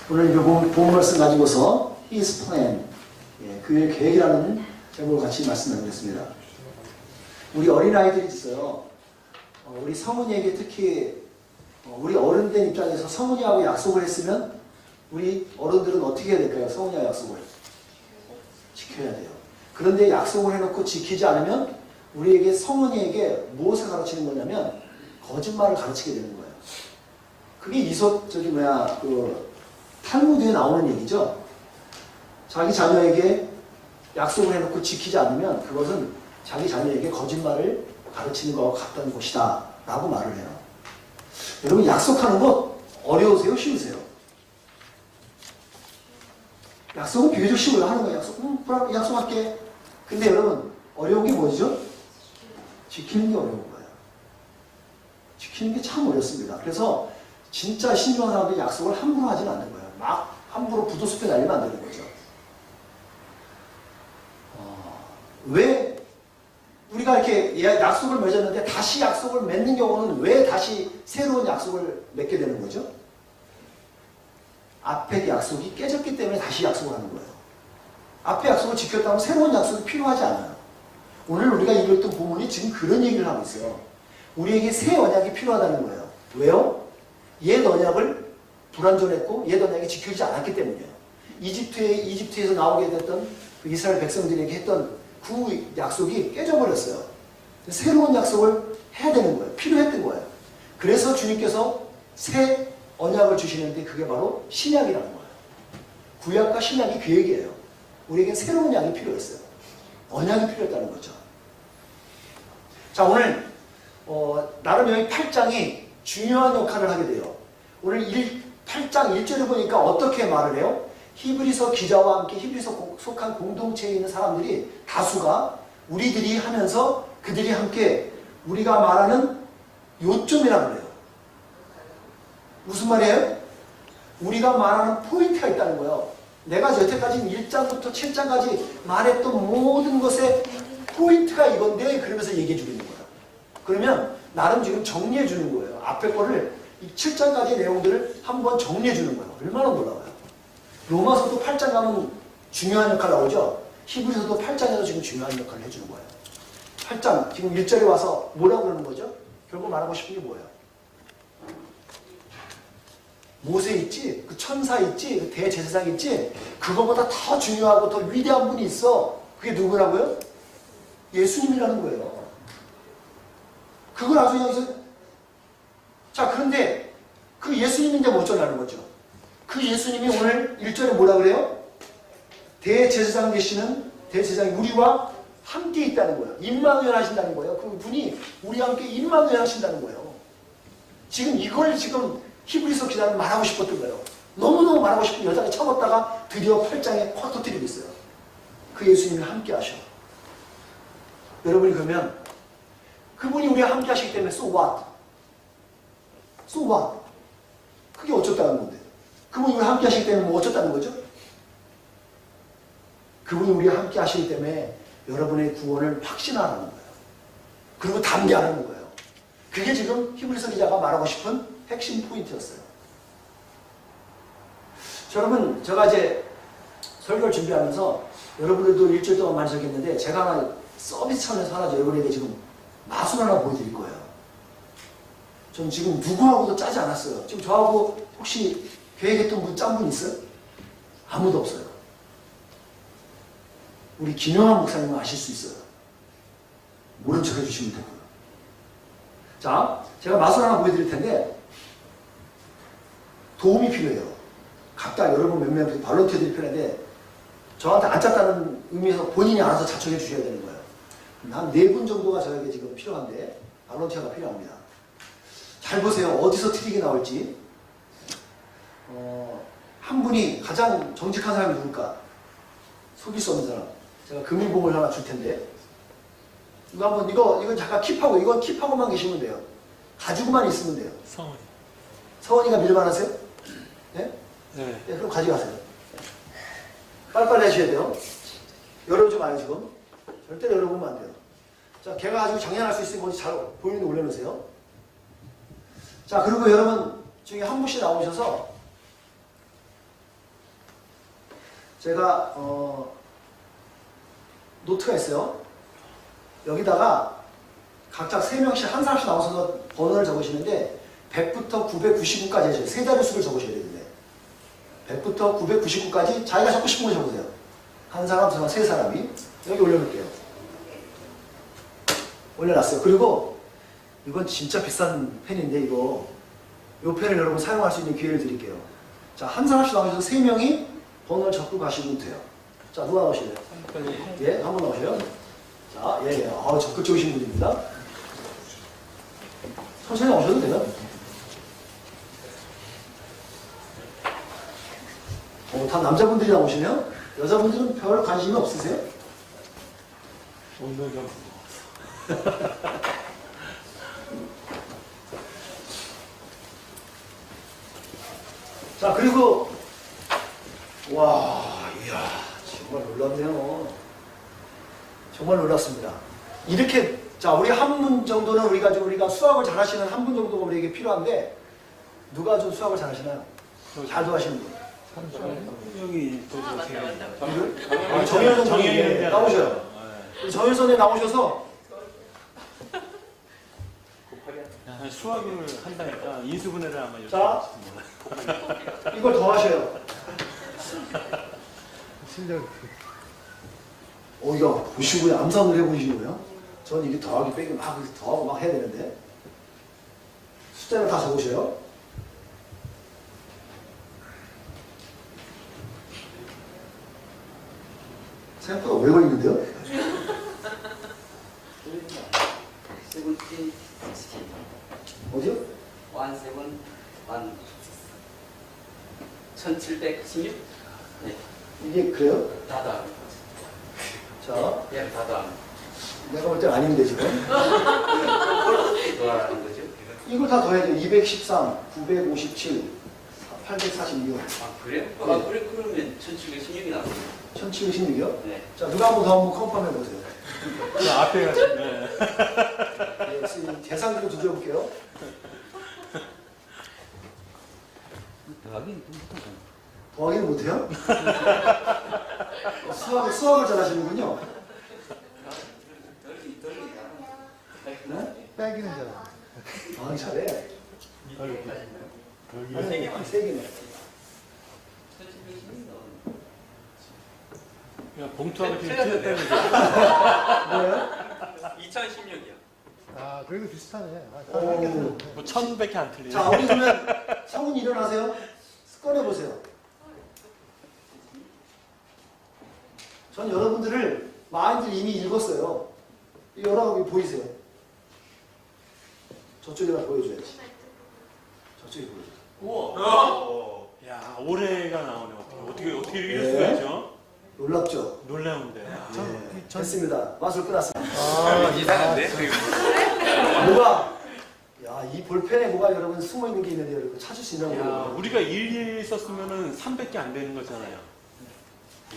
오늘 이 본 말씀 가지고서 His Plan, 그의 계획이라는 제목을 같이 말씀 나누겠습니다. 우리 어린아이들이 있어요. 우리 성은이에게 특히 우리 어른된 입장에서 성은이하고 약속을 했으면 우리 어른들은 어떻게 해야 될까요? 성은이와 약속을 지켜야 돼요. 그런데 약속을 해놓고 지키지 않으면 우리에게 성은이에게 무엇을 가르치는 거냐면 거짓말을 가르치게 되는 거예요. 그게 탈무드에 나오는 얘기죠. 자기 자녀에게 약속을 해놓고 지키지 않으면 그것은 자기 자녀에게 거짓말을 가르치는 것과 같다는 것이다 라고 말을 해요. 여러분, 약속하는 것 어려우세요? 쉬우세요? 약속은 비교적 쉬워요. 하는 거예요. 약속할게. 근데 여러분, 어려운 게 뭐죠? 지키는 게 어려운 거예요. 지키는 게 참 어렵습니다. 그래서 진짜 신중한 사람들이 약속을 함부로 하지는 않는 거예요. 막 함부로 부도숲에 날리면 안 되는 거죠. 왜 우리가 이렇게 약속을 맺었는데 다시 약속을 맺는 경우는 왜 다시 새로운 약속을 맺게 되는 거죠? 앞에 약속이 깨졌기 때문에 다시 약속을 하는 거예요. 앞에 약속을 지켰다면 새로운 약속이 필요하지 않아요. 오늘 우리가 읽었던 본문이 지금 그런 얘기를 하고 있어요. 우리에게 새 언약이 필요하다는 거예요. 왜요? 옛 언약을 불완전했고 옛 언약이 지켜지지 않았기 때문이에요. 이집트에서 나오게 됐던 그 이스라엘 백성들에게 했던 그 약속이 깨져버렸어요. 새로운 약속을 해야 되는 거예요. 필요했던 거예요. 그래서 주님께서 새 언약을 주시는데 그게 바로 신약이라는 거예요. 구약과 신약이 그 얘기예요. 우리에게 새로운 약이 필요했어요. 언약이 필요했다는 거죠. 자, 오늘 나름 여기 8장이 중요한 역할을 하게 돼요. 오늘 8장 1절을 보니까 어떻게 말을 해요? 히브리서 기자와 함께 히브리서 속한 공동체에 있는 사람들이 다수가 우리들이 하면서 그들이 함께 우리가 말하는 요점이라고 그래요. 무슨 말이에요? 우리가 말하는 포인트가 있다는 거예요. 내가 여태까지 1장부터 7장까지 말했던 모든 것의 포인트가 이건데 그러면서 얘기해 주고 있는 거예요. 그러면 나름 지금 정리해 주는 거예요. 앞에 거를 7장까지의 내용들을 한번 정리해 주는 거예요. 얼마나 놀라워요. 로마서도 8장 가면 중요한 역할 나오죠. 히브리서도 8장에서 지금 중요한 역할을 해주는 거예요. 8장 지금 1절에 와서 뭐라고 그러는 거죠? 결국 말하고 싶은 게 뭐예요? 모세 있지? 그 천사 있지? 그 대제사장 있지? 그거보다 더 중요하고 더 위대한 분이 있어. 그게 누구라고요? 예수님이라는 거예요. 그걸 아주 여기서 자, 그런데 그 예수님인데 뭐 어쩌라는 거죠? 그 예수님이 오늘 1절에 뭐라 그래요? 대제사장 되시는 대제사장이 우리와 함께 있다는 거예요. 임마누엘 하신다는 거예요. 그 분이 우리와 함께 임마누엘 하신다는 거예요. 지금 이걸 지금 히브리서 기자는 말하고 싶었던 거예요. 너무너무 말하고 싶은 여자가 참았다가 드디어 8장에 확 터뜨리고 있어요. 그 예수님이 함께 하셔. 여러분이 그러면 그분이 우리와 함께 하시기 때문에 so what? So what? 그게 어쩌다는 건데? 그분이 우리와 함께 하시기 때문에 뭐 어쩌다는 거죠? 그분이 우리와 함께 하시기 때문에 여러분의 구원을 확신하라는 거예요. 그리고 담대하라는 거예요. 그게 지금 히브리서 기자가 말하고 싶은 핵심 포인트였어요. 여러분, 제가 이제 설교를 준비하면서 여러분들도 일주일 동안 많이 적겠는데 제가 하나 서비스 차원에서 하나 여러분에게 지금 마술 하나 보여드릴 거예요. 전 지금 누구하고도 짜지 않았어요. 지금 저하고 혹시 계획했던 분 짠 분 있어요? 아무도 없어요. 우리 김영환 목사님은 아실 수 있어요. 모른 척 해주시면 되고요. 자, 제가 마술 하나 보여드릴 텐데 도움이 필요해요. 각각 여러분 몇 명 발론티어들이 필요한데 저한테 안 짰다는 의미에서 본인이 알아서 자청해 주셔야 되는 거예요. 한 4분 정도가 저에게 지금 필요한데 발론티어가 필요합니다. 잘 보세요. 어디서 트릭이 나올지. 한 분이 가장 정직한 사람이 누굴까? 속일 수 없는 사람. 제가 금일봉을 하나 줄 텐데 이거 한번 이건 잠깐 킵하고 이건 킵하고만 계시면 돼요. 가지고만 있으면 돼요. 서원이가 밀만하세요? 네? 네. 네, 그럼 가져가세요. 빨리빨리 하셔야 돼요. 열어보지 마요 지금. 절대로 열어보면 안 돼요. 자, 걔가 가지고 장난할 수 있으면 어디 잘 보이는 데 올려놓으세요. 자, 그리고 여러분 중에 한 분씩 나오셔서 제가 노트가 있어요. 여기다가 각자 3명씩 한 사람씩 나와서 번호를 적으시는데 100부터 999까지 하셔요. 세 자리 수를 적으셔야 되는데 100부터 999까지 자기가 적고 싶은 거 적으세요. 한 사람, 두 사람, 세 사람이 여기 올려놓을게요. 올려놨어요. 그리고 이건 진짜 비싼 펜인데 이거 이 펜을 여러분 사용할 수 있는 기회를 드릴게요. 자, 한 사람씩 나오셔서 3명이 번호를 적고 가시면 돼요. 자, 누가 나오실래요? 예, 한 분 나오세요. 자, 예, 적극적이신 분입니다. 천천히 나오셔도 돼요. 다 남자분들이 나오시네요. 여자분들은 별 관심이 없으세요? 자, 그리고 와, 이야, 정말 놀랍네요. 정말 놀랐습니다. 이렇게 자, 우리 한 분 정도는 우리가 수학을 잘하시는 한 분 정도가 우리에게 필요한데 누가 좀 수학을 잘하시나요? 잘도 하시는 분. 여기 또 정현 선생님 나오셔요. 정현 선생님 나오셔서 수학을 한다니까 인수분해를 아마 자, 요청하실지 이걸 더 하셔요. 이거 보시고 암산을 해보시고요. 전 이게 더하기 빼기 막 더하고 막 해야 되는데 숫자를 다 적으셔요. 생각보다 오래 걸리는데요? 어디요? 1716? 네. 이게 그래요? 다다. 자, 예, 다다. 내가 볼 땐 아닌데 지금. 뭐라는 거죠? 이걸 다 더해야 돼요. 213, 957, 846. 아, 그래요? 네. 그래, 그러면 1716이 나왔어요. 1716이요? 네. 자, 누가 한번 더 한번 컨펌해 보세요. 앞에 가시네. 예, 선생님 계산기로 두드려볼게요. 더하기는 못해요? 수학을 잘하시는군요. 네? 빼기는 잘. 잘해. 세 개. 세 개네. 야, 봉투하고 지금 틀렸네요. 틀렸다는 뭐예요? 2016이요. 아, 그래도 비슷하네. 오. 뭐 1000밖에 안 틀리네. 자, 우리 그러면 성훈 일어나세요. 꺼내보세요. 전 여러분들을 많이들 이미 읽었어요. 여러 개 보이세요? 저쪽에다 보여줘야지. 저쪽에 보여줘. 우와. 야, 올해가 나오네. 어떻게 이럴 네. 수가 있죠? 놀랍죠? 놀라운데. 네. 됐습니다. 마술 끝났습니다. 이상한데? 뭐가, 이 볼펜에 뭐가 여러분 숨어 있는 게 있는데 여러분 찾을 수 있냐고. 야, 우리가 일일이 썼으면은 300개 안 되는 거잖아요.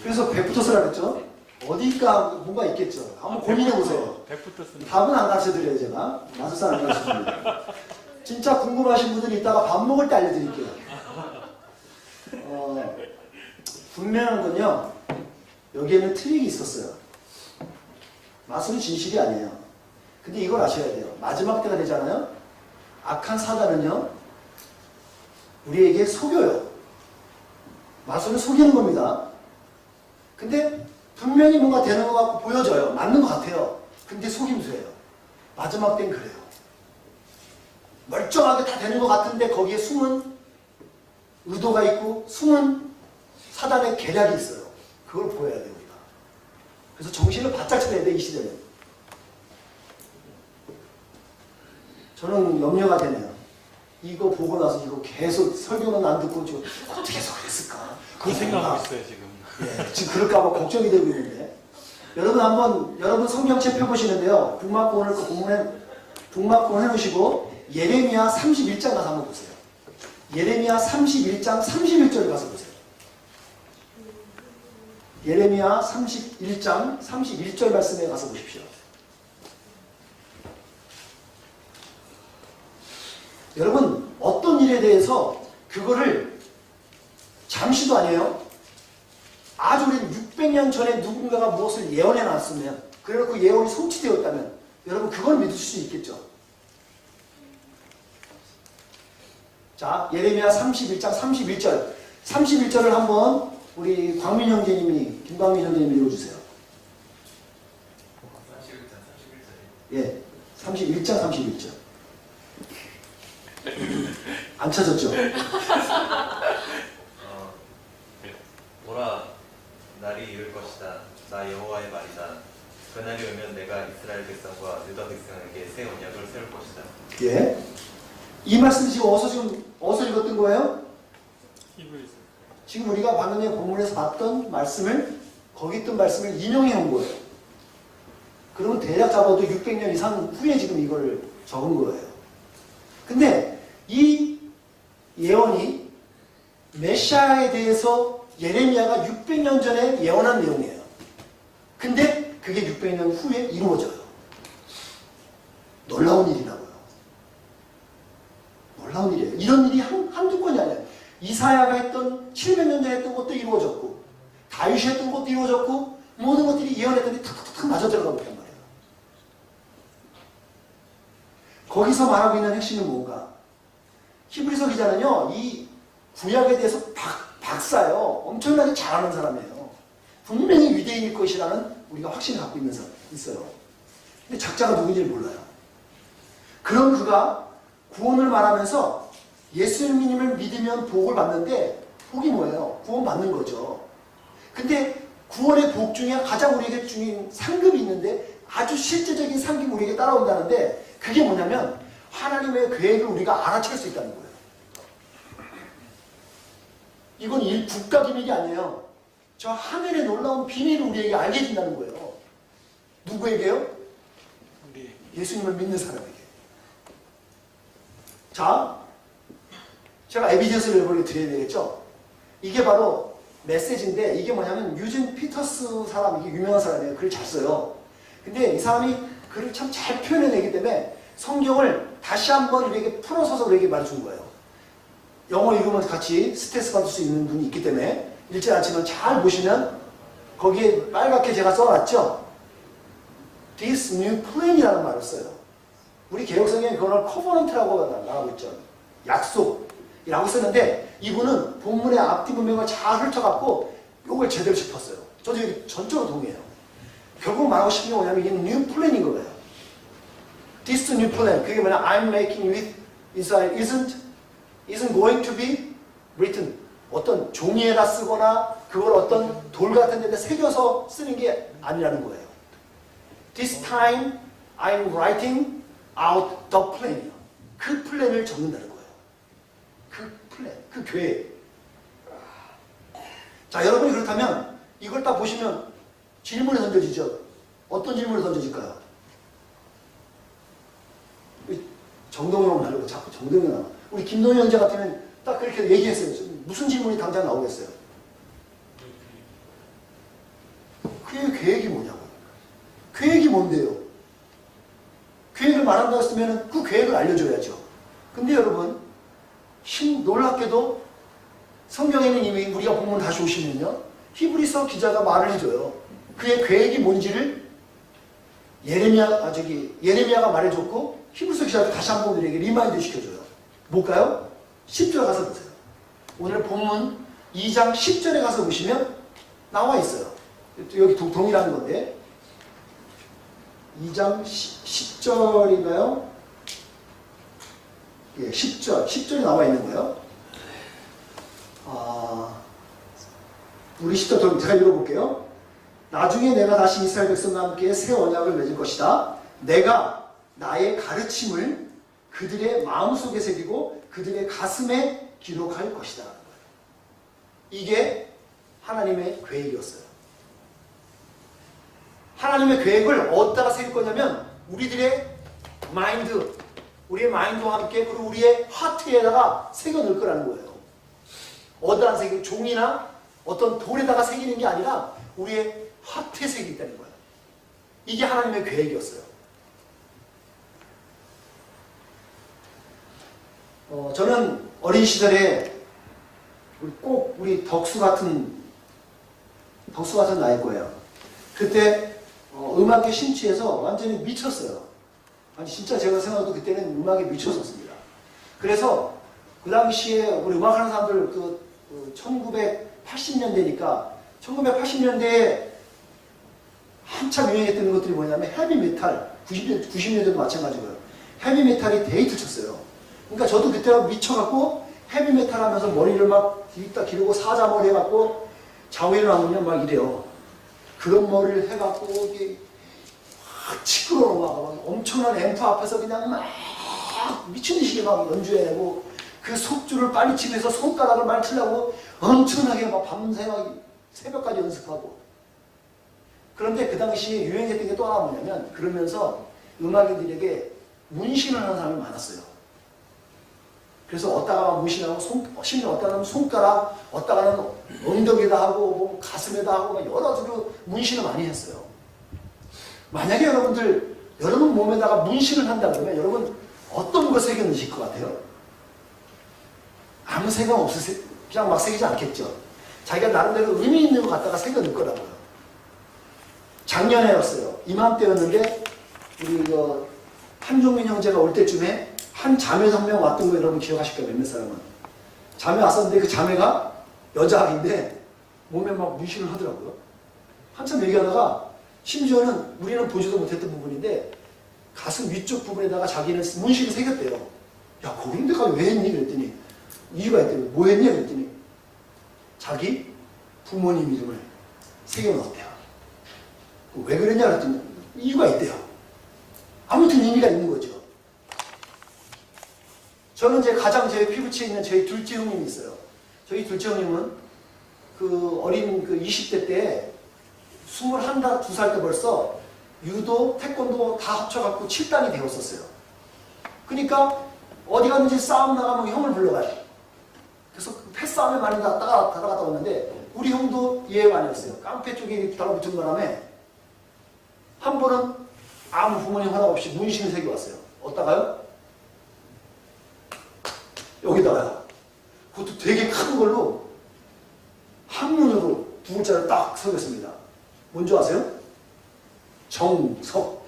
그래서 100부터 쓰라 그랬죠? 어디가 뭔가 있겠죠? 한번 고민해 보세요. 100부터 쓰는 답은 안 가르쳐 드려요, 제가. 마술사 안 가르쳐 드립니다. 진짜 궁금하신 분들이 이따가 밥 먹을 때 알려드릴게요. 분명한 건요, 여기에는 트릭이 있었어요. 마술은 진실이 아니에요. 근데 이걸 아셔야 돼요. 마지막 때가 되잖아요? 악한 사단은요, 우리에게 속여요. 마술은 속이는 겁니다. 근데 분명히 뭔가 되는 것 같고 보여져요. 맞는 것 같아요. 근데 속임수예요. 마지막 땐 그래요. 멀쩡하게 다 되는 것 같은데 거기에 숨은 의도가 있고 숨은 사단의 계략이 있어요. 그걸 보여야 돼요, 우리가. 그래서 정신을 바짝 차려야 돼, 이 시대는. 저는 염려가 되네요. 이거 보고 나서 이거 계속 설교는 안 듣고 지금 어떻게 해서 그랬을까? 그 생각하고 있어요, 지금. 예, 지금 그럴까봐 걱정이 되고 있는데. 여러분 성경책 펴보시는데요. 북마권 해놓으시고 예레미야 31장 가서 한번 보세요. 예레미야 31장 31절 가서 보세요. 예레미야 31장 31절 말씀에 가서 보십시오. 여러분, 어떤 일에 대해서 그거를 잠시도 아니에요. 아주 오랜 600년 전에 누군가가 무엇을 예언해 놨으면, 그리고 그 예언이 성취되었다면 여러분 그걸 믿을 수 있겠죠. 자, 예레미야 31장 31절. 31절을 한번 우리 광민 형제님이, 김광민 형제님이 읽어주세요. 31장 31절에 예, 31장 31절. 안 찾았죠? 보라, 날이 이을 것이다. 나 여호와의 말이다. 그날이 오면 내가 이스라엘 백성과 유다 백성에게 새 언약을 세울 것이다. 예. 이 말씀 지금 어디서 읽었던 거예요? 히브리서. 지금 우리가 방금 전에 본문에서 봤던 말씀을, 거기 있던 말씀을 인용해 온 거예요. 그러면 대략 잡아도 600년 이상 후에 지금 이걸 적은 거예요. 근데 이 예언이 메시아에 대해서 예레미야가 600년 전에 예언한 내용이에요. 근데 그게 600년 후에 이루어져요. 놀라운 일이라고요. 놀라운 일이에요. 이런 일이 한두 건이 아니에요. 이사야가 했던 700년 전에 했던 것도 이루어졌고, 다윗이 했던 것도 이루어졌고, 모든 것들이 예언했던 게 탁탁탁 맞아 들어가고 있단 말이에요. 거기서 말하고 있는 핵심은 뭔가? 히브리서 기자는요, 이 구약에 대해서 박사예요. 엄청나게 잘하는 사람이에요. 분명히 유대인일 것이라는 우리가 확신을 갖고 있는 사람 있어요. 근데 작자가 누군지 몰라요. 그런 그가 구원을 말하면서 예수님을 믿으면 복을 받는데, 복이 뭐예요? 구원 받는 거죠. 근데 구원의 복 중에 가장 우리에게 중요한 상급이 있는데, 아주 실제적인 상급이 우리에게 따라온다는데, 그게 뭐냐면 하나님의 계획을 우리가 알아챌 수 있다는 거예요. 이건 국가 기밀이 아니에요. 저 하늘의 놀라운 비밀을 우리에게 알게 해준다는 거예요. 누구에게요? 우리 예수님을 믿는 사람에게. 자, 제가 에비던스를 여러분에게 드려야 되겠죠? 이게 바로 메시지인데, 이게 뭐냐면 유진 피터스 사람, 이게 유명한 사람이에요. 글을 잘 써요. 근데 이 사람이 글을 참 잘 표현해내기 때문에 성경을 다시 한번 우리에게 풀어서서 우리에게 말해준 거예요. 영어 읽으면 같이 스트레스 받을 수 있는 분이 있기 때문에 읽지 않지만 잘 보시면 거기에 빨갛게 제가 써놨죠? This new plan이라는 말을 써요. 우리 개혁성경에 그걸 커버넌트라고 나가고 있죠. 약속이라고 쓰는데, 이분은 본문의 앞뒤 문맥을 잘 훑어갖고 이걸 제대로 짚었어요. 저도 여기 전적으로 동의해요. 결국 말하고 싶은 게 뭐냐면 이게 new plan인 거예요. This new plan. 그게 뭐냐? I'm making with Israel isn't going to be written. 어떤 종이에다 쓰거나 그걸 어떤 돌 같은 데다 새겨서 쓰는 게 아니라는 거예요. This time I'm writing out the plan. 그 플랜을 적는다는 거예요. 그 플랜, 그 계획. 자, 여러분이 그렇다면 이걸 딱 보시면 질문이 던져지죠. 어떤 질문이 던져질까요? 정동영 말고 자꾸 정동영 나와. 우리 김동영 형제 같으면 딱 그렇게 얘기했어요. 무슨 질문이 당장 나오겠어요? 그의 계획이 뭐냐고. 계획이 뭔데요? 계획을 말한다고 했으면 그 계획을 알려줘야죠. 근데 여러분, 놀랍게도 성경에는 이미 우리가 본문 다시 오시면요, 히브리서 기자가 말을 해줘요. 그의 계획이 뭔지를 예레미야가 말해줬고, 히브리서 기자가 다시 한번 우리에게 리마인드 시켜줘요. 뭘까요? 10절 가서 보세요. 오늘 본문 2장 10절에 가서 보시면 나와 있어요. 여기 동일한 건데, 2장 10절인가요? 예, 10절이 나와 있는 거예요. 우리 10절 제가 읽어볼게요. 나중에 내가 다시 이스라엘 백성과 함께 새 언약을 맺을 것이다. 내가 나의 가르침을 그들의 마음속에 새기고 그들의 가슴에 기록할 것이다. 이게 하나님의 계획이었어요. 하나님의 계획을 어디다가 새길 거냐면 우리의 마인드와 함께, 그리고 우리의 하트에다가 새겨 넣을 거라는 거예요. 어디다 새기고, 종이나 어떤 돌에다가 새기는 게 아니라 우리의 하트에 새기겠다는 거예요. 이게 하나님의 계획이었어요. 저는 어린 시절에 꼭 우리 덕수 같은 덕수 같은 나이 거예요. 그때 음악에 심취해서 완전히 미쳤어요. 아니 진짜 제가 생각해도 그때는 음악에 미쳤었습니다. 그래서 그 당시에 우리 음악하는 사람들 1980년대니까 1980년대에 한참 유행했던 것들이 뭐냐면 헤비메탈 90년대도 마찬가지고요. 헤비메탈이 데이트 쳤어요. 그러니까 저도 그때 미쳐갖고 헤비메탈 하면서 머리를 막 뒤다 기르고 사자머리 해갖고 자위를 하면 막 이래요. 그런 머리를 해갖고 이게 막 시끄러워 막 엄청난 앰프 앞에서 그냥 막 미친듯이 막 연주해내고 그 속줄을 빨리 치면서 손가락을 많이 치려고 엄청나게 막 밤새 막 새벽까지 연습하고. 그런데 그 당시에 유행했던 게 또 하나 뭐냐면 그러면서 음악인들에게 문신을 하는 사람이 많았어요. 그래서 어디다가 문신하고 심지어 어디다가 손가락, 어디다가는 엉덩이에다 하고 뭐 가슴에다 하고 막 여러 가지로 문신을 많이 했어요. 만약에 여러분 몸에다가 문신을 한다 그러면 여러분 어떤 거 새겨 넣으실 것 같아요? 아무 생각 없으세요? 그냥 막 새기지 않겠죠. 자기가 나름대로 의미 있는 거 갖다가 새겨 넣을 거라고요. 작년에였어요. 이맘때였는데 우리 한종민 형제가 올 때쯤에 한 자매 한 명 왔던 거 여러분 기억하실 거예요. 몇몇 사람은. 자매 왔었는데 그 자매가 여자인데 몸에 막 문신을 하더라고요. 한참 얘기하다가 심지어는 우리는 보지도 못했던 부분인데 가슴 위쪽 부분에다가 자기는 문신을 새겼대요. 야 거기 내가 왜 했니? 그랬더니 이유가 있대요. 뭐 했니? 그랬더니 자기 부모님 이름을 새겨놓았대요. 왜 그랬냐? 그랬더니 이유가 있대요. 아무튼 의미가 있는 거죠. 저는 가장 제 피부치에 있는 저희 둘째 형님이 있어요. 저희 둘째 형님은 그 어린 20대 때 21, 2살 때 벌써 유도, 태권도 다 합쳐갖고 7단이 되었었어요. 그러니까 어디 갔는지 싸움 나가면 형을 불러가요. 그래서 패싸움에 많이 따라갔다 왔는데 우리 형도 예외가 아니었어요. 깡패 쪽에 달라붙은 바람에 한 번은 아무 부모님 허락 없이 문신을 새겨왔어요. 어디다가요? 여기다가요. 그것도 되게 큰 걸로 한문으로 두 글자를 딱 새겼습니다. 뭔지 아세요? 정석.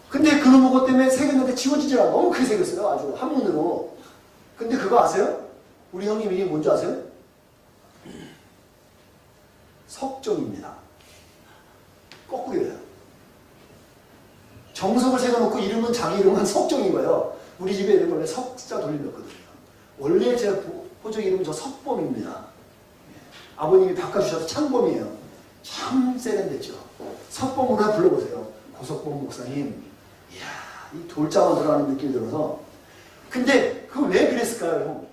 근데 그놈의 것 때문에 새겼는데 지워지질 않아. 너무 크게 새겼어요. 아주 한문으로. 근데 그거 아세요? 우리 형님 이게 뭔지 아세요? 석정입니다. 거꾸로예요. 정석을 새겨놓고 이름은 자기 이름은 석정인 거예요. 우리 집에 이름 원래 석자 돌림이었거든요. 원래 제 호적 이름은 저 석범입니다. 아버님이 바꿔주셔서 창범이에요. 참 세련됐죠. 석범으로 불러보세요. 고석범 목사님. 이야, 이 돌장어 들어가는 느낌이 들어서. 근데 그걸 왜 그랬을까요, 형?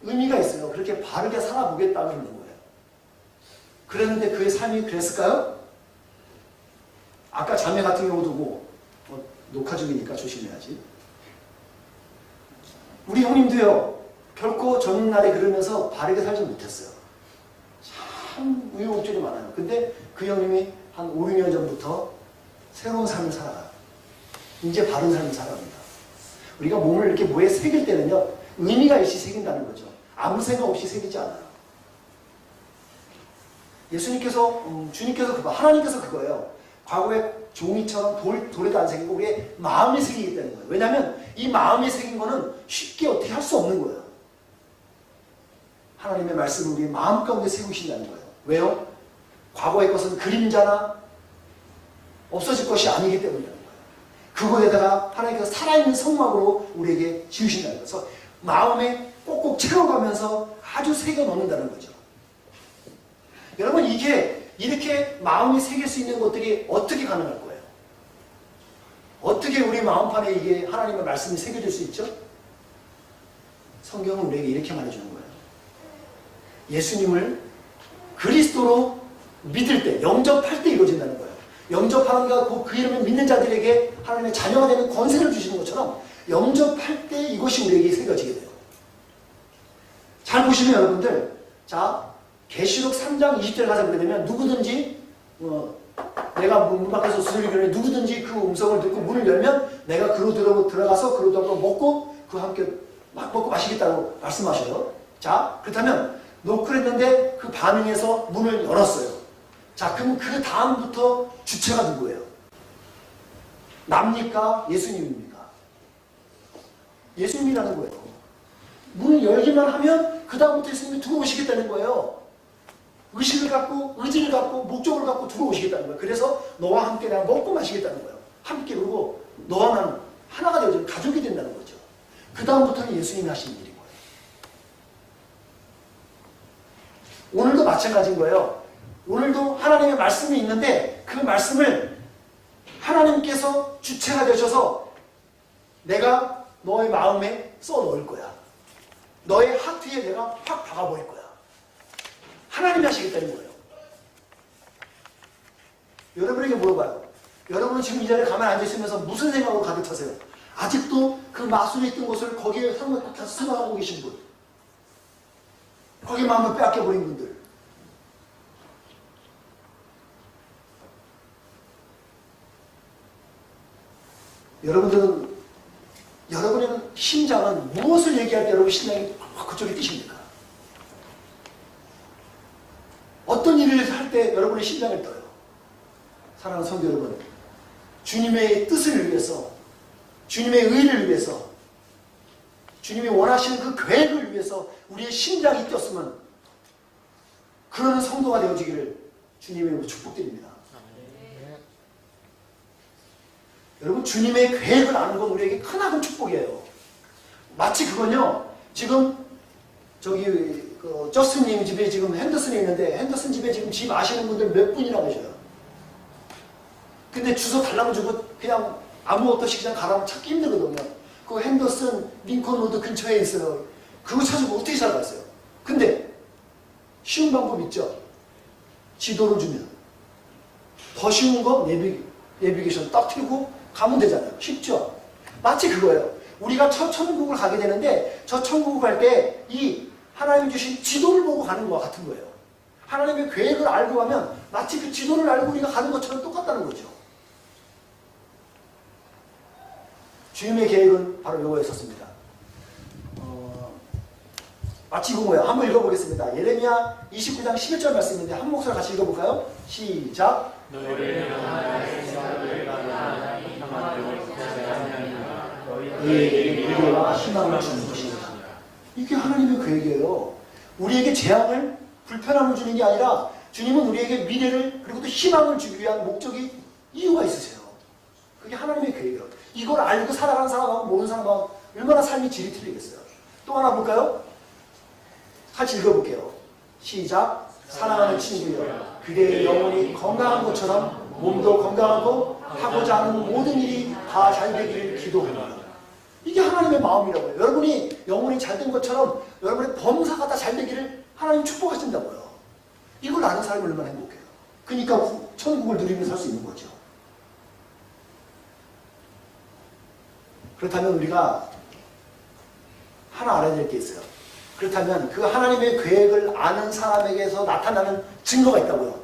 의미가 있어요. 그렇게 바르게 살아보겠다는 거예요. 그랬는데 그의 삶이 그랬을까요? 아까 자매 같은 경우도 녹화 중이니까 조심해야지. 우리 형님도요, 결코 전날에 그러면서 바르게 살지 못했어요. 참 우여곡절이 많아요. 근데 그 형님이 한 5, 6년 전부터 새로운 삶을 살아가요. 이제 바른 삶을 살아갑니다. 우리가 몸을 이렇게 뭐에 새길 때는요, 의미가 있이 새긴다는 거죠. 아무 생각 없이 새기지 않아요. 예수님께서, 주님께서 하나님께서 그거예요. 과거에 종이처럼 돌에도 안 새기고 우리의 마음이 새기겠다는 거예요. 왜냐하면 이 마음이 새긴 거는 쉽게 어떻게 할 수 없는 거예요. 하나님의 말씀을 우리의 마음 가운데 새기신다는 거예요. 왜요? 과거의 것은 그림자나 없어질 것이 아니기 때문이라는 거예요. 그거에다가 하나님께서 살아있는 성막으로 우리에게 지으신다는 거예요. 그래서 마음에 꼭꼭 채워가면서 아주 새겨 넣는다는 거죠. 여러분 이렇게 마음이 새길 수 있는 것들이 어떻게 가능할 거예요? 어떻게 우리 마음판에 이게 하나님의 말씀이 새겨질 수 있죠? 성경은 우리에게 이렇게 말해주는 거예요. 예수님을 그리스도로 믿을 때, 영접할 때 이루어진다는 거예요. 영접하는 것, 그 이름을 믿는 자들에게 하나님의 자녀가 되는 권세를 주시는 것처럼 영접할 때 이것이 우리에게 새겨지게 돼요. 잘 보시면 여러분들, 자, 계시록 3장 20절에 가서 보게 되면 누구든지 내가 문 밖에서 수술이 그러니 누구든지 그 음성을 듣고 문을 열면 내가 그로 들어가서 그로 들어가 먹고 그 함께 막 먹고 마시겠다고 말씀하셔요. 자, 그렇다면 놓고 그랬는데 그 반응에서 문을 열었어요. 자, 그럼 그 다음부터 주체가 누구예요? 납니까? 예수님입니까? 예수님이라는 거예요. 문을 열기만 하면 그 다음부터 예수님이 들어오시겠다는 거예요. 의식을 갖고, 의지를 갖고, 목적을 갖고 들어오시겠다는 거예요. 그래서 너와 함께 내가 먹고 마시겠다는 거예요. 함께. 그리고 너와 나는 하나가 되어서 가족이 된다는 거죠. 그 다음부터는 예수님이 하시는 일인 거예요. 오늘도 마찬가지인 거예요. 오늘도 하나님의 말씀이 있는데 그 말씀을 하나님께서 주체가 되셔서 내가 너의 마음에 써 넣을 거야. 너의 하트에 내가 확 박아버릴 거야. 하나님이 하시겠다는 거예요. 여러분에게 물어봐요. 여러분은 지금 이 자리에 가만히 앉아있으면서 무슨 생각으로 가득 차세요? 아직도 그 마술에 있던 것을 거기에 생각하고 계신 분, 거기에 마음을 빼앗겨버린 분들, 여러분의 심장은 무엇을 얘기할 때 여러분 심장이 그쪽에 뛰십니까? 어떤 일을 할 때 여러분의 심장을 떠요? 사랑하는 성도 여러분, 주님의 뜻을 위해서, 주님의 의를 위해서, 주님이 원하시는 그 계획을 위해서 우리의 심장이 뛰었으면 그러는 성도가 되어지기를 주님의 이름으로 축복드립니다. 여러분, 주님의 계획을 아는 건 우리에게 크나큰 축복이에요. 마치 그건요, 지금 저스님 집에 지금 핸더슨이 있는데 핸더슨 집에 지금 집 아시는 분들 몇 분이나 계셔요. 근데 주소 달라고 주고 그냥 아무 없이 그냥 가라면 찾기 힘들거든요. 그 핸더슨 링컨 로드 근처에 있어요. 그거 찾으면 어떻게 살아갔어요? 근데 쉬운 방법 있죠? 지도를 주면 더 쉬운 거 내비게이션 딱 틀고 가면 되잖아요. 쉽죠? 마치 그거예요. 우리가 천국을 가게 되는데 저 천국을 갈 때 이 하나님이 주신 지도를 보고 가는 것과 같은 거예요. 하나님의 계획을 알고 가면 마치 그 지도를 알고 우리가 가는 것처럼 똑같다는 거죠. 주님의 계획은 바로 이거였었습니다. 마치 이거 뭐예요? 한번 읽어보겠습니다. 예레미야 29장 11절 말씀인데 한 목소리 같이 읽어볼까요? 시작. 너희에게 미래와 희망을 주는 것입니다. 이게 하나님의 계획이에요. 우리에게 재앙을, 불편함을 주는 게 아니라 주님은 우리에게 미래를 그리고 또 희망을 주기 위한 목적이, 이유가 있으세요. 그게 하나님의 계획이에요. 이걸 알고 살아가는 사람하고 모르는 사람하고 얼마나 삶이 질이 틀리겠어요. 또 하나 볼까요? 같이 읽어볼게요. 시작. 사랑하는 친구여, 그대의 영혼이 건강한 것처럼 몸도 건강하고 하고자 하는 모든 일이 다 잘 되기를 기도합니다. 이게 하나님의 마음이라고요. 여러분이 영혼이 잘된 것처럼 여러분의 범사가 다 잘 되기를 하나님 축복하신다고요. 이걸 아는 사람이 얼마나 행복해요. 그러니까 천국을 누리면서 살 수 있는 거죠. 그렇다면 우리가 하나 알아야 될 게 있어요. 그렇다면 그 하나님의 계획을 아는 사람에게서 나타나는 증거가 있다고요.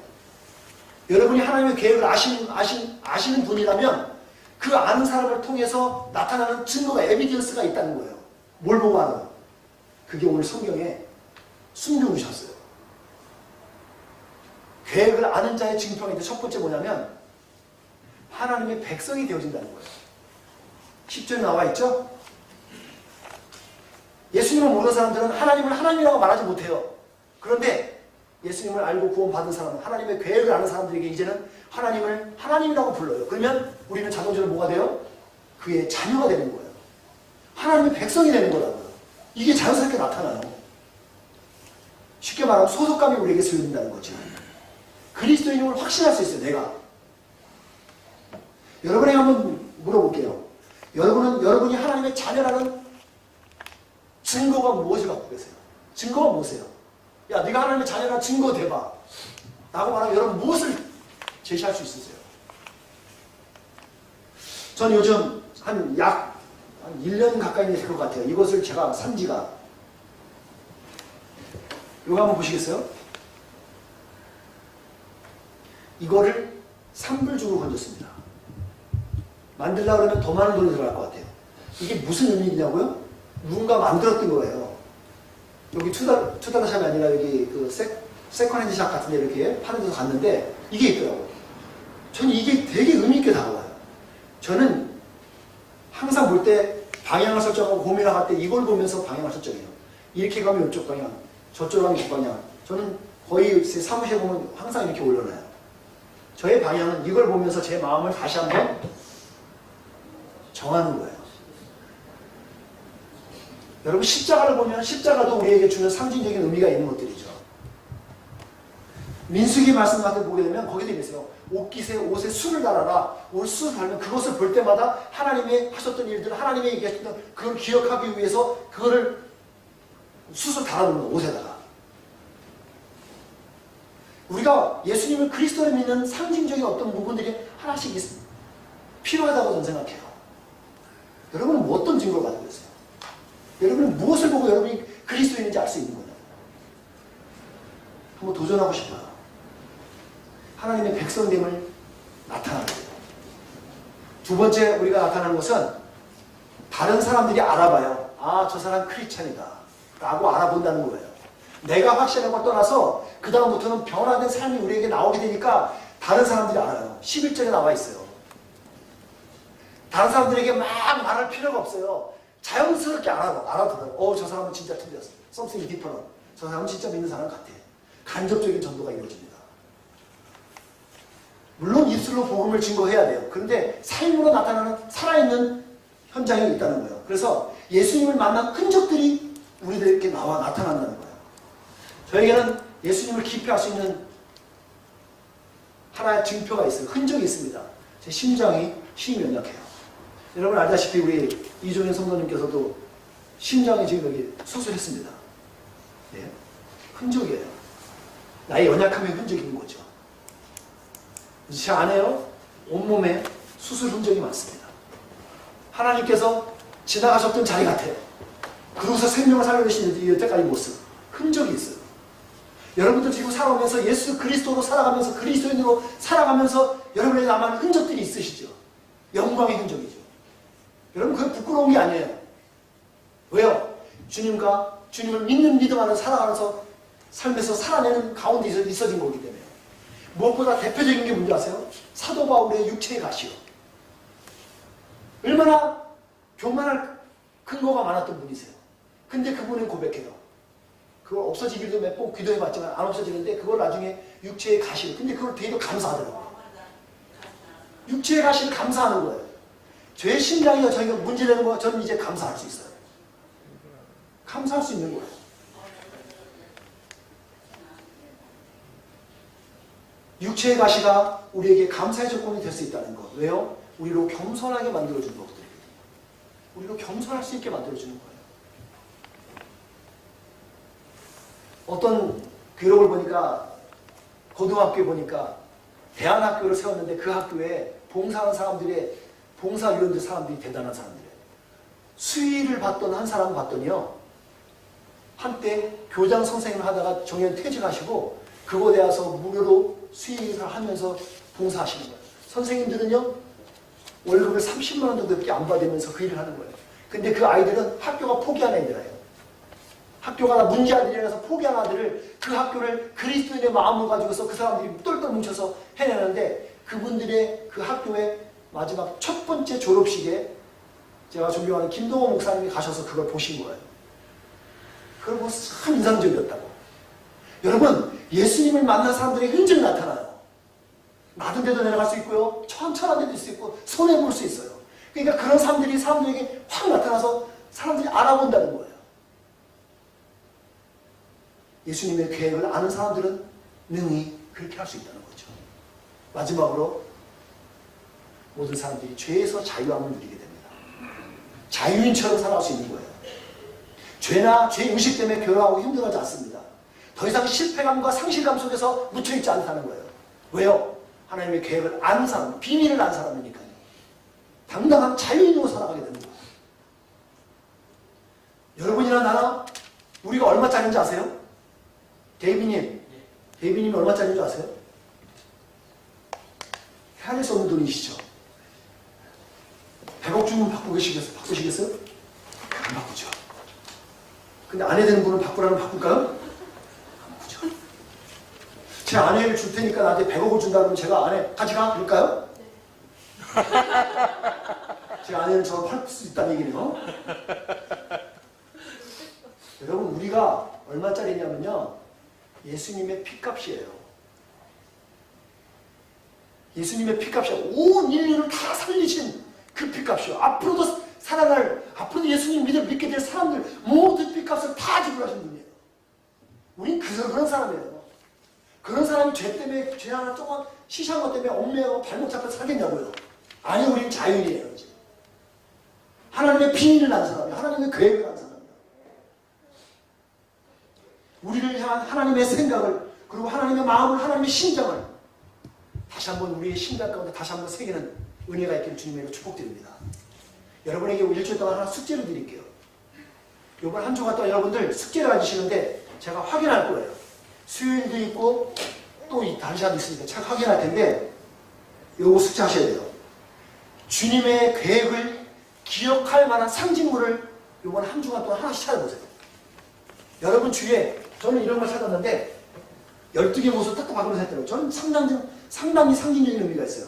여러분이 하나님의 계획을 아시는 분이라면 그 아는 사람을 통해서 나타나는 증거가, 에비던스가 있다는 거예요. 뭘 보고 알아요? 그게 오늘 성경에 숨겨두셨어요. 계획을 아는 자의 증표인데 첫 번째 뭐냐면 하나님의 백성이 되어진다는 거예요. 10절에 나와 있죠? 예수님을 모르는 사람들은 하나님을 하나님이라고 말하지 못해요. 그런데 예수님을 알고 구원받은 사람은, 하나님의 계획을 아는 사람들에게 이제는 하나님을 하나님이라고 불러요. 그러면 우리는 자동적으로 뭐가 돼요? 그의 자녀가 되는 거예요. 하나님의 백성이 되는 거라고요. 이게 자연스럽게 나타나요. 쉽게 말하면 소속감이 우리에게 생긴다는 거죠. 그리스도인임을 확신할 수 있어요. 내가. 여러분에게 한번 물어볼게요. 여러분이 하나님의 자녀라는 증거가 무엇을 갖고 계세요? 증거가 무엇이에요? 야, 네가 하나님의 자녀라는 증거 대봐. 라고 말하면 여러분 무엇을 제시할 수 있으세요? 전 요즘 한 1년 가까이 될 것 같아요. 이것을 제가 산 지가. 이거 한번 보시겠어요? 이거를 3불 주고 건졌습니다. 만들려고 그러면 더 많은 돈이 들어갈 것 같아요. 이게 무슨 의미냐고요? 누군가 만들었던 거예요. 여기 투달러 샵이 아니라 여기 그 세컨핸드 샵 같은 데 이렇게 파는 데서 갔는데 이게 있더라고요. 저는 이게 되게 의미있게 다가와요. 저는 항상 볼 때 방향을 설정하고 고민을 할 때 이걸 보면서 방향을 설정해요. 이렇게 가면 이쪽 방향, 저쪽으로 가면 이쪽 방향. 저는 거의 제 사무실에 보면 항상 이렇게 올려놔요. 저의 방향은 이걸 보면서 제 마음을 다시 한번 정하는 거예요. 여러분 십자가를 보면 십자가도 우리에게 주는 상징적인 의미가 있는 것들이죠. 민수기 말씀 같은 거 보게 되면 거기도 있어요. 옷에 수를 달아라. 옷 수를 달면 그것을 볼 때마다 하나님이 하셨던 일들, 하나님이 얘기하셨던 그걸 기억하기 위해서 그거를 숫을 달아놓는 거예요. 옷에다가. 우리가 예수님을 그리스도를 믿는 상징적인 어떤 부분들이 하나씩 필요하다고 저는 생각해요. 여러분은 뭐 어떤 증거를 가지고 있어요? 여러분은 무엇을 보고 여러분이 그리스도인인지 알 수 있는 거예요? 한번 도전하고 싶어요. 하나님의 백성됨을 나타나는 거예요. 두 번째 우리가 나타나는 것은 다른 사람들이 알아봐요. 아, 저 사람 크리스찬이다 라고 알아본다는 거예요. 내가 확신한 걸 떠나서 그 다음부터는 변화된 삶이 우리에게 나오게 되니까 다른 사람들이 알아요. 11절에 나와 있어요. 다른 사람들에게 막 말할 필요가 없어요. 자연스럽게 알아들어요. 저 사람은 진짜 틀렸어. Something different. 저 사람은 진짜 믿는 사람 같아. 간접적인 전도가 이루어집니다. 물론 입술로 복음을 증거해야 돼요. 그런데 삶으로 나타나는 살아있는 현장이 있다는 거예요. 그래서 예수님을 만난 흔적들이 우리들에게 나타난다는 거예요. 저에게는 예수님을 기표할 수 있는 하나의 증표가 있어요. 흔적이 있습니다. 제 심장이 힘이 연약해요. 여러분 알다시피 우리 이종현 성도님께서도 심장에 지금 여기 수술했습니다. 네. 흔적이에요. 나의 연약함의 흔적이 있는 거죠. 제 안에요, 온몸에 수술 흔적이 많습니다. 하나님께서 지나가셨던 자리 같아요. 그러고서 생명을 살려내신 여태까지 모습, 흔적이 있어요. 여러분들 지금 살아오면서 예수 그리스도로 살아가면서 그리스도인으로 살아가면서 여러분에게 남아있는 흔적들이 있으시죠. 영광의 흔적이죠. 여러분 그게 부끄러운 게 아니에요. 왜요? 주님과 주님을 믿는 믿음 안에 살아가면서 삶에서 살아내는 가운데 있어진 거기 때문에. 무엇보다 대표적인 게 뭔지 아세요? 사도 바울의 육체의 가시요. 얼마나 교만할 근거가 많았던 분이세요. 근데 그분은 고백해요. 그걸 없어지기도 몇 번 기도해봤지만 안 없어지는데 그걸 나중에 육체의 가시로. 근데 그걸 되게 감사하더라고요. 육체의 가시를 감사하는 거예요. 죄의 심장이요 저희가 문제되는 거 저는 이제 감사할 수 있어요. 감사할 수 있는 거예요. 육체의 가시가 우리에게 감사의 조건이 될 수 있다는 것. 왜요? 우리로 겸손하게 만들어주는 것들이거든요. 우리로 겸손할 수 있게 만들어주는 거예요. 어떤 기록을 보니까 고등학교에 보니까 대안학교를 세웠는데 그 학교에 봉사하는 사람들의 봉사위원들 사람들이 대단한 사람들이에요. 수의를 받던 한 사람을 봤더니요. 한때 교장 선생님을 하다가 정년 퇴직하시고 그곳에 와서 무료로 수의를 하면서 봉사하시는 거예요. 선생님들은요. 월급을 30만 원 정도밖에 안 받으면서 그 일을 하는 거예요. 근데 그 아이들은 학교가 포기한 애들이에요. 학교가 문제 아들이라서 포기한 아들을 그 학교를 그리스도인의 마음을 가지고서 그 사람들이 똘똘 뭉쳐서 해내는데 그분들의 그 학교의 마지막 첫 번째 졸업식에 제가 존경하는 김동호 목사님이 가셔서 그걸 보신 거예요. 그걸 보고 참 인상적이었다고. 여러분 예수님을 만난 사람들의 흔적이 나타나요. 낮은 데도 내려갈 수 있고요. 천천한 데도 있을 수 있고 손해 볼 수 있어요. 그러니까 그런 사람들이 사람들에게 확 나타나서 사람들이 알아본다는 거예요. 예수님의 계획을 아는 사람들은 능히 그렇게 할 수 있다는 거죠. 마지막으로 모든 사람들이 죄에서 자유함을 누리게 됩니다. 자유인처럼 살아갈 수 있는 거예요. 죄나 죄 의식 때문에 괴로워하고 힘들어하지 않습니다. 더 이상 실패감과 상실감 속에서 묻혀있지 않다는 거예요. 왜요? 하나님의 계획을 아는 사람, 비밀을 아는 사람이니까요. 당당한 자유인으로 살아가게 되는 거예요. 여러분이나 나나 우리가 얼마짜리인지 아세요? 데이비님이 얼마짜리인 줄 아세요? 헤아릴 수 없는 돈이시죠? 100억 주면 바꾸시겠어요? 안 바꾸죠. 근데 아내 되는 분은 바꾸라면 바꿀까요? 안 바꾸죠. 제 아내를 줄 테니까 나한테 100억을 준다 그러면 제가 아내 가져가? 그럴까요? 제 아내는 저를 팔 수 있다는 얘기네요. 여러분 우리가 얼마짜리냐면요. 예수님의 피값이에요. 예수님의 피값이야. 온 인류를 다 살리신 그 피값이요. 앞으로도 살아날, 앞으로도 예수님 믿게 될 사람들 모든 피값을 다 지불하신 분이에요. 우린 그런 사람이에요. 그런 사람이 죄 때문에, 죄 하나 조금 시시한 것 때문에 얽매여 발목 잡혀 살겠냐고요. 아니, 우린 자유인이에요. 이제. 하나님의 비밀을 안 사람이에요. 하나님의 계획을 안 사람이에요. 우리를 향한 하나님의 생각을, 그리고 하나님의 마음을, 하나님의 심장을 다시 한번 우리의 심장 가운데 다시 한번 새기는 은혜가 있기를 주님으로 축복드립니다. 여러분에게 일주일 동안 하나 숙제를 드릴게요. 이번 한 주간 동안 여러분들 숙제를 가지시는데 제가 확인할 거예요. 수요일도 있고 또 다른 시간도 있으니까 제가 확인할 텐데 요거 숙제 하셔야 돼요. 주님의 계획을 기억할 만한 상징물을 이번 한 주간 동안 하나씩 찾아보세요. 여러분 주위에 저는 이런 걸 찾았는데 12개 모습 딱 박으면서 했더라고요. 저는 상당히 상징적인 의미가 있어요.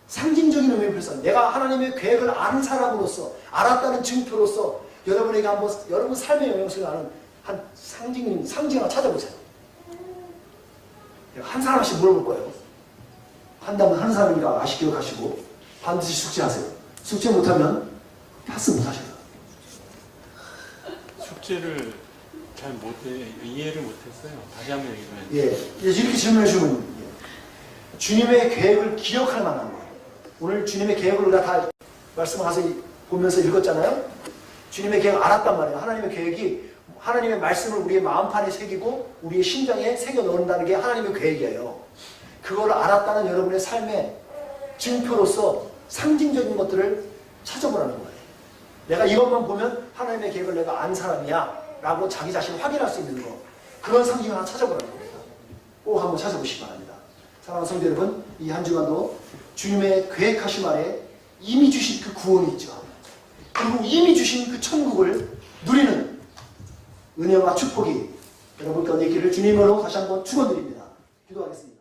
상징적인 의미를 그래서 내가 하나님의 계획을 아는 사람으로서 알았다는 증표로서 여러분에게 한번 여러분 삶의 영향성을 아는 한 상징 하나 찾아보세요. 한 사람씩 물어볼 거예요. 한다면 한 사람인가 아시 기억하시고 반드시 숙제하세요. 숙제 못하면 파스 못하셔요. 숙제를 잘 이해를 못했어요. 다시 한번 얘기해 주세요. 예, 이렇게 질문해 주면 주님의 계획을 기억할 만한 거예요. 오늘 주님의 계획을 우리가 다 말씀하서 보면서 읽었잖아요. 주님의 계획을 알았단 말이에요. 하나님의 계획이 하나님의 말씀을 우리의 마음판에 새기고 우리의 심장에 새겨 넣는다는 게 하나님의 계획이에요. 그걸 알았다는 여러분의 삶의 증표로서 상징적인 것들을 찾아보라는 거예요. 내가 이것만 보면 하나님의 계획을 내가 안 사람이야 라고 자기 자신을 확인할 수 있는 거, 그런 상징을 하나 찾아보라는 겁니다. 꼭 한번 찾아보시기 바랍니다. 사랑하는 성도 여러분, 이 한 주간도 주님의 계획하심 아래 이미 주신 그 구원이 있죠. 그리고 이미 주신 그 천국을 누리는 은혜와 축복이 여러분 가운데 있기를 주님으로 다시 한번 축원드립니다. 기도하겠습니다.